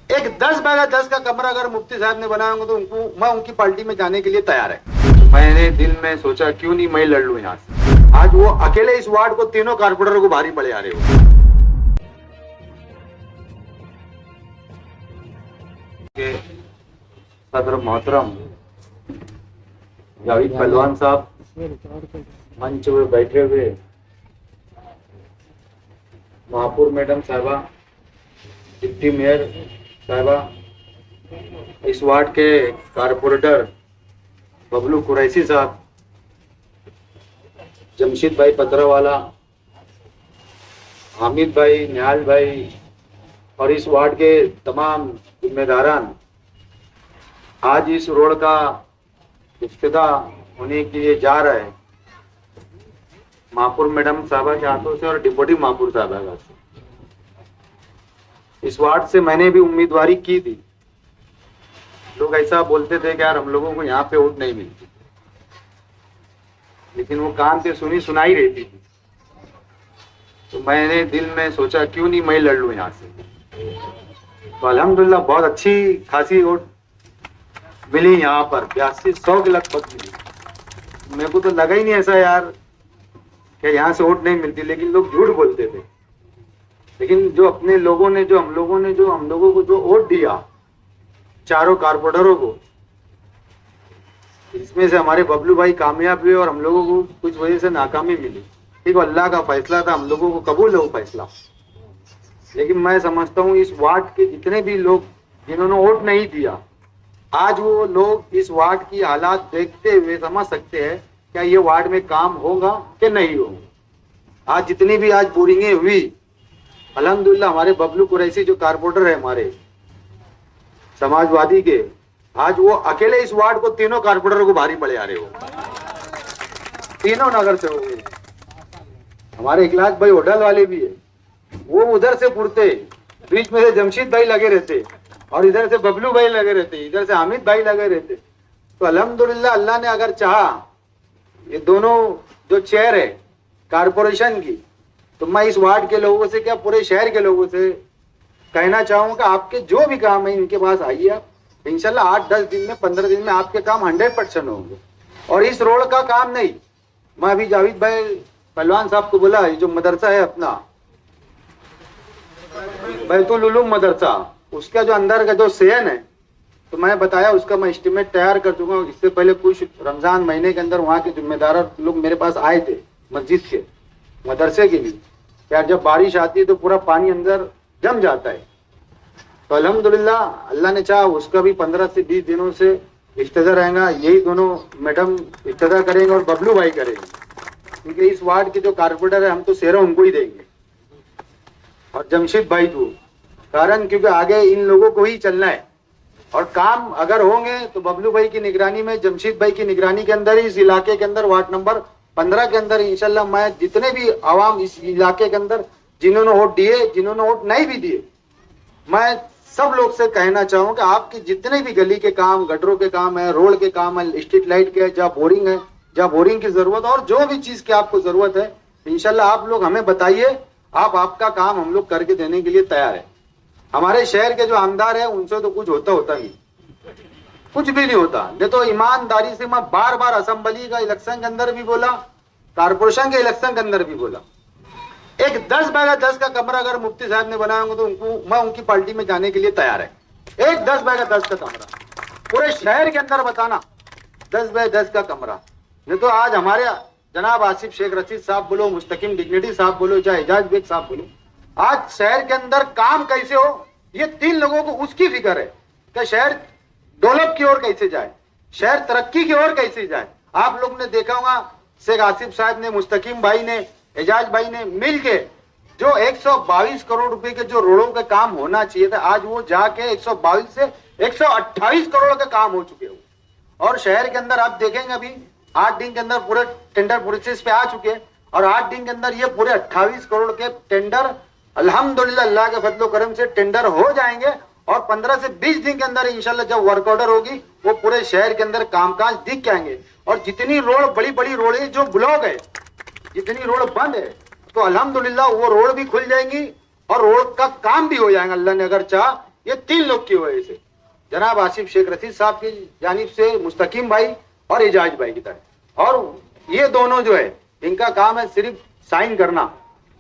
एक 10 बाय 10 का कमरा अगर मुफ्ती साहब ने बनाया होगा तो मैं उनकी पार्टी में जाने के लिए तैयार है। मैंने दिल में सोचा क्यों नहीं मैं लड़ लूं यहाँ से। आज वो अकेले इस वार्ड को तीनों कारपोरेटरों को भारी पड़े आ रहे हो। सदर मोहतरम जावेद पहलवान साहब मंच पे बैठे हुए, महापौर मैडम साहिबा, डिप्टी मेयर साहिबा, इस वार्ड के कारपोरेटर बबलू कुरैशी साहब, जमशीद भाई पतरावाला, हामिद भाई, निहाल भाई और इस वार्ड के तमाम जिम्मेदारान, आज इस रोड का इफ्तिताह होने के लिए जा रहे हैं महापौर मैडम साहबा के हाथों से और डिप्टी महापौर साहबा के हाथ से। इस वार्ड से मैंने भी उम्मीदवारी की थी। लोग ऐसा बोलते थे कि यार हम लोगों को यहाँ पे वोट नहीं मिलती, लेकिन वो कान से सुनी सुनाई रहती थी। तो मैंने दिल में सोचा क्यों नहीं मैं लड़ लूं यहाँ से। तो अल्हम्दुलिल्लाह बहुत अच्छी खासी वोट मिली यहाँ पर, 82-100 के लगभग मिली। मेरे को तो लगा ही नहीं ऐसा यार कि यहाँ से वोट नहीं मिलती, लेकिन लोग झूठ बोलते थे। लेकिन जो अपने लोगों ने जो हम लोगों को जो वोट दिया, चारों कारपोरेटरों को, इसमें से हमारे बबलू भाई कामयाब हुए और हम लोगों को कुछ वजह से नाकामी मिली। ठीक, अल्लाह का फैसला था, हम लोगों को कबूल है वो फैसला। लेकिन मैं समझता हूँ इस वार्ड के जितने भी लोग जिन्होंने वोट नहीं दिया, आज वो लोग इस वार्ड की हालात देखते हुए समझ सकते हैं क्या ये वार्ड में काम होगा कि नहीं होगा। आज जितनी भी आज बोरिंगें हुई, अल्हम्दुलिल्लाह हमारे बबलू कुरैशी जो कारपोरेटर है हमारे समाजवादी के, आज वो अकेले इस वार्ड को तीनों कारपोरेटर को भारी पड़े आ रहे हो। तीनों नगर से हो गए। हमारे इखलास भाई होटल वाले भी है, वो उधर से पुरते, बीच में से जमशीद भाई लगे रहते और इधर से बबलू भाई लगे रहते, इधर से हामिद भाई लगे रहते। तो अल्हम्दुलिल्लाह अल्लाह ने अगर चाहा, ये दोनों जो चेयर है कारपोरेशन की, तो मैं इस वार्ड के लोगों से क्या पूरे शहर के लोगों से कहना चाहूंगा, आपके जो भी काम है इनके पास आइए आप। इंशाल्लाह 8-10 दिन में 15 दिन में आपके काम 100% होंगे। और इस रोड का काम नहीं, मैं अभी जावेद भाई पहलवान साहब को बोला, जो मदरसा है अपना बैतुल उलूम मदरसा, उसका जो अंदर का जो सेहन है, तो मैं बताया उसका मैं एस्टिमेट तैयार कर चुका हूँ। इससे पहले कुछ रमजान महीने के अंदर वहाँ के जिम्मेदार लोग मेरे पास आए थे मस्जिद के मदरसे के लिए। यार जब बारिश आती है तो पूरा पानी अंदर जम जाता है। तो अल्हम्दुलिल्लाह अल्लाह ने चाहा उसका भी 15 से 20 दिनों से इफ्तिताह रहेगा। यही दोनों मैडम इफ्तिताह करेंगे और बबलू भाई करेंगे, क्योंकि इस वार्ड के जो कारपोरेटर है हम तो सेहरा उनको ही देंगे और जमशीद भाई को, कारण क्योंकि आगे इन लोगों को ही चलना है। और काम अगर होंगे तो बबलू भाई की निगरानी में, जमशीद भाई की निगरानी के अंदर ही इस इलाके के अंदर वार्ड नंबर 15 के अंदर इंशाल्लाह मैं जितने भी आवाम इस इलाके के अंदर जिन्होंने वोट दिए, जिन्होंने वोट नहीं भी दिए, मैं सब लोग से कहना चाहूँ कि आपके जितने भी गली के काम, गटरों के काम है, रोड के काम है, स्ट्रीट लाइट के, जहाँ बोरिंग है, जहाँ बोरिंग की जरूरत है और जो भी चीज की आपको जरूरत है, इंशाल्लाह आप लोग हमें बताइए, आपका काम हम लोग करके देने के लिए तैयार है। हमारे शहर के जो आमदार है उनसे तो कुछ होता नहीं, कुछ भी नहीं होता। नहीं तो ईमानदारी से मैं बार बार असेंबली का इलेक्शन के अंदर भी बोला, कारपोरेशन के इलेक्शन के अंदर भी बोला, एक 10 बाय 10 का कमरा अगर मुफ्ती साहब ने बनाया होगा तो मैं उनकी पार्टी में जाने के लिए तैयार है। एक 10 बाय 10 का कमरा पूरे शहर के अंदर बताना, 10 बाय 10 का कमरा। नहीं तो आज हमारे जनाब आसिफ शेख रशीद साहब बोलो, मुस्तकिम डिग्निटी साहब बोलो, चाहे एजाज बेग साहब बोलो, आज शहर के अंदर काम कैसे हो, ये 3 लोगों को उसकी फिक्र है कि शहर डेवलप की ओर कैसे जाए, शहर तरक्की की ओर कैसे जाए। आप लोग ने देखा होगा शेख आसिफ साहब ने, मुस्तकिम भाई ने, एजाज भाई ने मिलके जो 122 करोड़ रुपए के जो रोडों का काम होना चाहिए था, आज वो जाके 122 से 128 करोड़ का काम हो चुके हो। और शहर के अंदर आप देखेंगे अभी 8 दिन के अंदर पूरे टेंडर प्रोसेस पे आ चुके हैं और 8 दिन के अंदर ये पूरे 28 करोड़ के टेंडर अल्हम्दुलिल्लाह अल्लाह के फजलो करम से टेंडर हो जाएंगे और 15 से 20 दिन के अंदर इंशाल्लाह जब वर्क ऑर्डर होगी वो पूरे शहर के अंदर कामकाज दिख के आएंगे। और जितनी रोड, बड़ी बड़ी रोडें जो ब्लॉक है, जितनी रोड बंद है, तो अल्हम्दुलिल्लाह वो रोड भी खुल जाएंगी और रोड का काम भी हो जाएगा अल्लाह ने अगर चाह। ये 3 लोग की वजह से, जनाब आसिफ शेख रशीद साहब की जानिब से मुस्तकीम भाई और एजाज भाई की तरफ। और ये दोनों जो है इनका काम है सिर्फ साइन करना,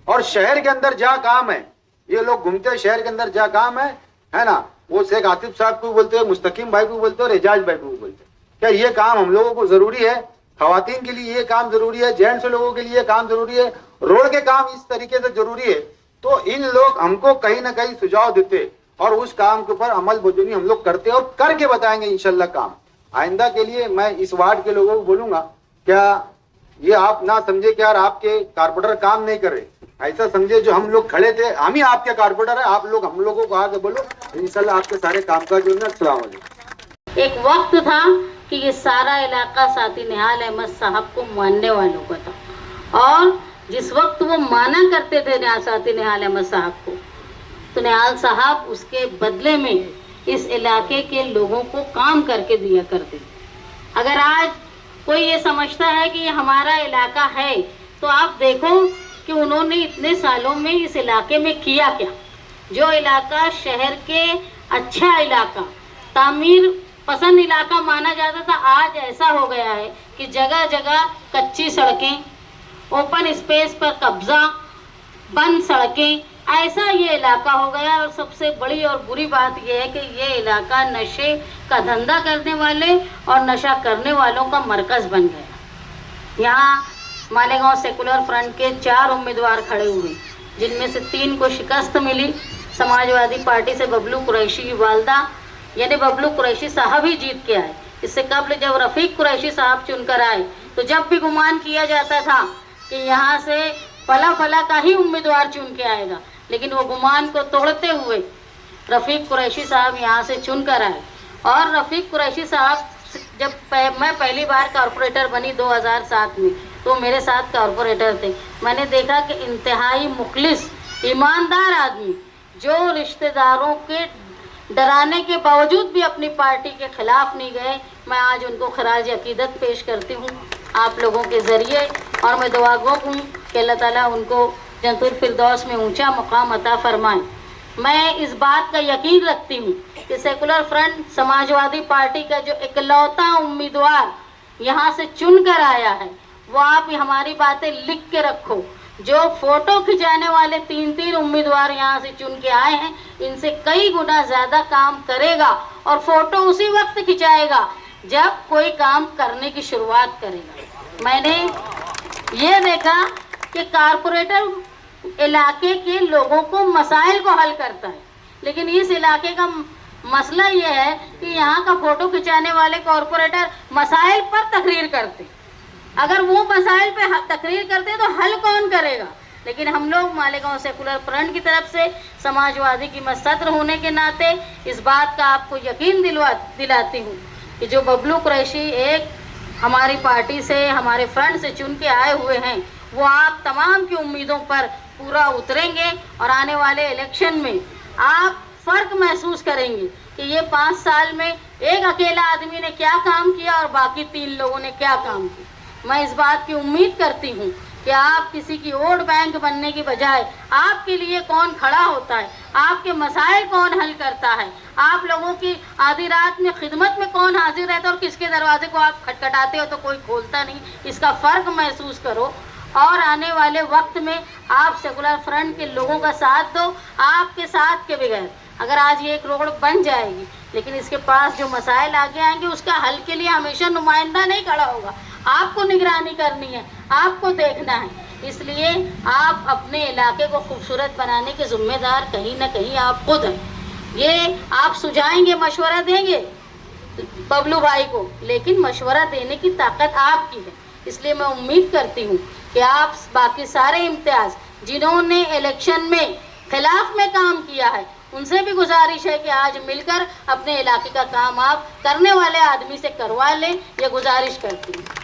और शहर के अंदर जहाँ काम है ये लोग घूमते, शहर के अंदर जहाँ काम है ना, वो शेख आसिफ साहब को बोलते हैं, मुस्तकीम भाई को बोलते हैं और एजाज भाई को बोलते हैं। क्या ये काम हम लोगों को जरूरी है? खवातीन के लिए ये काम जरूरी है, जेंट्स लोगों के लिए ये काम जरूरी है, रोड के काम इस तरीके से जरूरी है। तो इन लोग हमको कहीं ना कहीं सुझाव देते और उस काम के ऊपर अमल बजूनी हम लोग करते और करके बताएंगे इंशाल्लाह काम। आइंदा के लिए मैं इस वार्ड के लोगों को बोलूंगा, क्या ये आप ना समझे कि यार आपके कारपोरेटर काम नहीं कर रहे, ऐसा समझे जो हम लोग खड़े थे, हम ही आपके कारपोरेटर है, आप लोग हम लोगों को आगे बोलो, इंशाल्लाह आपके सारे कामकाज जो है। अस्सलाम वालेकुम। एक वक्त था कि ये सारा इलाका साथी निहाल अहमद साहब को मानने वालों का था, और जिस वक्त वो माना करते थे साथी निहाल अहमद साहब को, तो निहाल साहब उसके बदले में इस इलाके के लोगों को काम करके दिया करते। अगर आज कोई ये समझता है कि ये हमारा इलाका है, तो आप देखो कि उन्होंने इतने सालों में इस इलाके में किया क्या। जो इलाका शहर के अच्छा इलाका, तामीर पसंद इलाका माना जाता था, आज ऐसा हो गया है कि जगह जगह कच्ची सड़कें, ओपन स्पेस पर कब्जा, बंद सड़कें, ऐसा ये इलाका हो गया। और सबसे बड़ी और बुरी बात यह है कि ये इलाका नशे का धंधा करने वाले और नशा करने वालों का मरकज बन गया। यहाँ मालेगांव सेकुलर फ्रंट के 4 उम्मीदवार खड़े हुए, जिनमें से 3 को शिकस्त मिली। समाजवादी पार्टी से बबलू कुरैशी की वालदा यानी बबलू कुरैशी साहब ही जीत के आए। इससे कबल जब रफीक कुरैशी साहब चुनकर आए, तो जब भी गुमान किया जाता था कि यहाँ से फला फला का ही उम्मीदवार चुन के आएगा, लेकिन वो गुमान को तोड़ते हुए रफीक कुरैशी साहब यहाँ से चुनकर आए। और रफीक कुरैशी साहब जब मैं पहली बार कॉरपोरेटर बनी 2007 में, तो मेरे साथ कॉरपोरेटर थे। मैंने देखा कि इंतहाई मुखलिस ईमानदार आदमी, जो रिश्तेदारों के डराने के बावजूद भी अपनी पार्टी के खिलाफ नहीं गए, मैं आज उनको खराज अकीदत पेश करती हूँ आप लोगों के ज़रिए। और मैं दुआ गो हूँ कि अल्लाह ताला उनको जन्नतुल फिरदौस में ऊंचा मुकाम अता फरमाए। मैं इस बात का यकीन रखती हूँ कि सेकुलर फ्रंट समाजवादी पार्टी का जो इकलौता उम्मीदवार यहाँ से चुन कर आया है, वो आप हमारी बातें लिख के रखो। जो फोटो खिंचाने वाले 3 उम्मीदवार यहाँ से चुन के आए हैं, इनसे कई गुना ज़्यादा काम करेगा, और फोटो उसी वक्त खिंचाएगा जब कोई काम करने की शुरुआत करेगा। मैंने ये देखा कि कारपोरेटर इलाके के लोगों को मसाइल को हल करता है, लेकिन इस इलाके का मसला ये है कि यहाँ का फोटो खिंचाने वाले कॉरपोरेटर मसाइल पर तकरीर करते। अगर वो मसाइल पे तकरीर करते तो हल कौन करेगा? लेकिन हम लोग मालेगांव सेकुलर फ्रंट की तरफ से समाजवादी की सदर होने के नाते इस बात का आपको यकीन दिलाती हूँ कि जो बबलू कुरैशी एक हमारी पार्टी से, हमारे फ्रंट से चुन के आए हुए हैं, वो आप तमाम की उम्मीदों पर पूरा उतरेंगे। और आने वाले इलेक्शन में आप फ़र्क महसूस करेंगे कि ये 5 साल में एक अकेला आदमी ने क्या काम किया और बाकी 3 लोगों ने क्या काम किया। मैं इस बात की उम्मीद करती हूँ कि आप किसी की वोट बैंक बनने की बजाय आपके लिए कौन खड़ा होता है, आपके मसाइल कौन हल करता है, आप लोगों की आधी रात में खिदमत में कौन हाजिर रहता है और किसके दरवाजे को आप खटखटाते हो तो कोई खोलता नहीं, इसका फ़र्क महसूस करो। और आने वाले वक्त में आप सेकुलर फ्रंट के लोगों का साथ दो। आपके साथ के बगैर अगर आज ये एक रोड बन जाएगी, लेकिन इसके पास जो मसाइल आगे आएंगे उसका हल के लिए हमेशा नुमाइंदा नहीं खड़ा होगा। आपको निगरानी करनी है, आपको देखना है। इसलिए आप अपने इलाके को खूबसूरत बनाने के जिम्मेदार कहीं ना कहीं आप खुद हैं। ये आप सुझाएंगे, मशवरा देंगे बबलू भाई को, लेकिन मशवरा देने की ताकत आपकी है। इसलिए मैं उम्मीद करती हूँ कि आप बाकी सारे इम्तियाज जिन्होंने इलेक्शन में खिलाफ में काम किया है, उनसे भी गुजारिश है कि आज मिलकर अपने इलाके का काम आप करने वाले आदमी से करवा लें। ये गुजारिश करती हूँ।